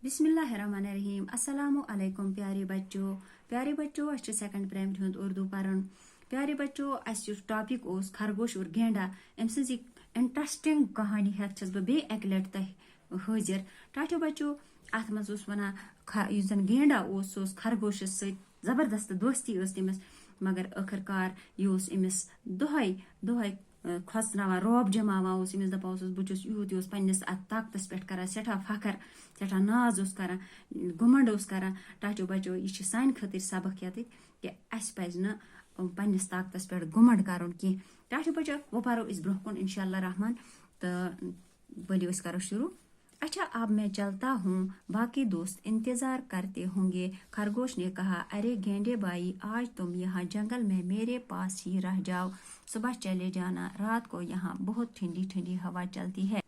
बिस्मिल्लाहिर्रहमानिर्रहीम अस्सलामु अलैकुम प्यारे बच्चों अच्छे सेकंड प्राइमरी हूँ उर्दू परन प्यारे बच्चों अस टॉपिक उस खरगोश और गेंडा अम सज इंटरेस्टिंग कहानी हेत छस बे एक लट तह हाजिर टाटो बच्चों अत मज वन जन गेंडा उस खरगोशस सत जबरदस्त दोस्ती तमिस मगर आखिरकार यह अमिस दोहे खोचनावान रौब जमावान अमिस दपान बहुत यूत यह पन्निस अत ताकतस पे कर सठा फखर सठा नाज कर घुमंड कर टाचो बचो यह सान खतर सबक ये कि अस पज न पन्निस ताकतस पे घुमंड कर टाचो बचो वो परो ब्रोह कुन इंशाअल्लाह रहमान तो बोलियो करो शुरू। अच्छा अब मैं चलता हूँ, बाकी दोस्त इंतजार करते होंगे। खरगोश ने कहा, अरे गेंडे भाई, आज तुम यहाँ जंगल में मेरे पास ही रह जाओ, सुबह चले जाना। रात को यहाँ बहुत ठंडी ठंडी हवा चलती है,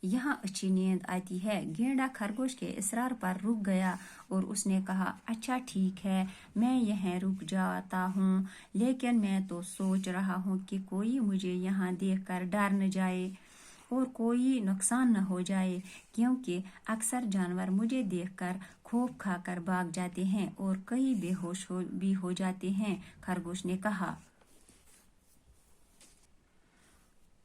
यहाँ अच्छी नींद आती है। गेंडा खरगोश के इसरार पर रुक गया और उसने कहा, अच्छा ठीक है, मैं यहाँ रुक जाता हूँ, लेकिन मैं तो सोच रहा हूँ कि कोई मुझे यहाँ देखकर डर न जाए और कोई नुकसान न हो जाए, क्योंकि अक्सर जानवर मुझे देखकर खौफ खाकर भाग जाते हैं और कई बेहोश भी हो जाते हैं। खरगोश ने कहा,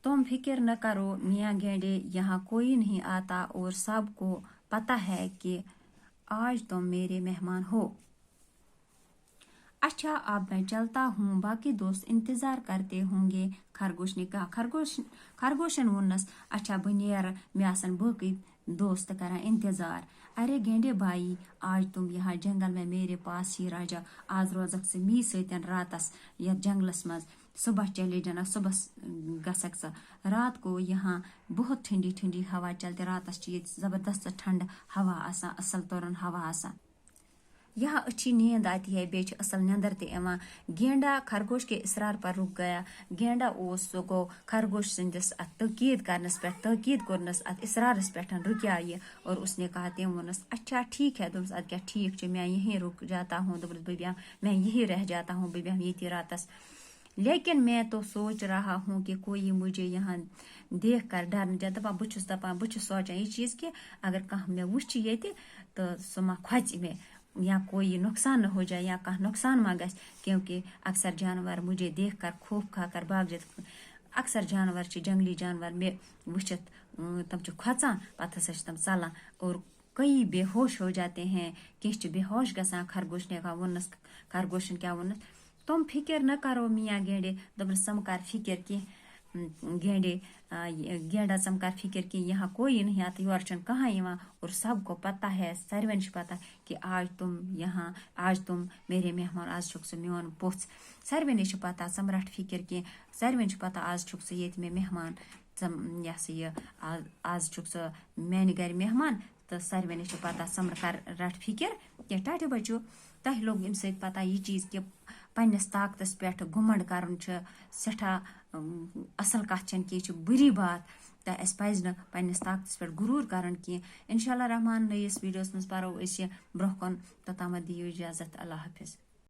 तुम फिक्र न करो मियाँ गेंडे, यहाँ कोई नहीं आता और सबको पता है कि आज तुम मेरे मेहमान हो। अच्छा अब मैं चलता हूँ, बाकी दोस्त इंतजार करते होंगे। खरगोश ने कहा। खरगोशन वोनस, अच्छा बह नेर मे आसन बाकी दोस्त करा इंतजार। अरे गेंडे भाई, आज तुम यहाँ जंगल में मेरे पास ही रह जा, आज रोजक से मी सतन रातस या जंगलस मज, सुबह चले जाना, सुबह गसक सा। रात को यहाँ बहुत ठंडी ठंडी हवा चलती, रातस जबरदस्त ठंड हवा आसा, असल तोरन हवा आसा, यहाँ अच्छी नींद आती है, बेच असल नींदर ते एवं। गेंडा खरगोश के इसरार पर रुक गया। गेंडा को खरगोश संदिस तकीद करनस पे तकीद करनस अत इसरारस पे रुकिया ये और उसने कहा, तम वोनस, अच्छा ठीक है। दोस्त अद क्या ठीक है, मैं यहीं रुक जाता हूँ, मैं यहीं रह जाता हूँ, ये रातस, लेकिन मैं तो सोच रहा हूँ कि कोई मुझे यहाँ देख कर डर न जाए। दपान बह सोचान यह चीज़ कि अगर कह मे वुच ये तो सह मा खोच मे या कोई नुकसान न हो जाए या कह नुकसान मा गस, क्योंकि अक्सर जानवर मुझे देख कर खौफ खाकर भाग जाते। अक्सर जानवर जंगली जानवर मे वुचित तम खोचान, पत हसा तम चलान और कई बेहोश हो जाते हैं, कह बेहोश गसान। खरगोश ने कहा वोनस, खरगोशन क्या वोनस, तुम फिक्र न करो मियाँ गेंडे, दपस समकार फिक्र की गेंडा समकार फिक्र की, यहाँ कोई नहीं आता, योर छन कहाँ यहाँ, और सबको पता है, सारवन पता कि आज तुम मेरे मेहमान, आज छुक सह मोन पोछ। सारवन पता, समरट फिक्र की, सारवन पता आज छुक सह ये मे मेहमान, यह आज छुक सह मैंने घर मेहमान, तो सारवन पता समर कर रट फिक्र कि टाटो बचो तह लोग अम सत पता यह चीज़ कि पन्निस ताकतस पे घुमंड करन सठा असल कथ कि बुरी बात, तो अस पज न पन्निस ताकतस पे गुरूर करन की। इंशाअल्लाह रहमान नयस वीडियोस मज परो ब्रोह कुन, तोतम दियो इजाजत, अल्लाह हाफिज।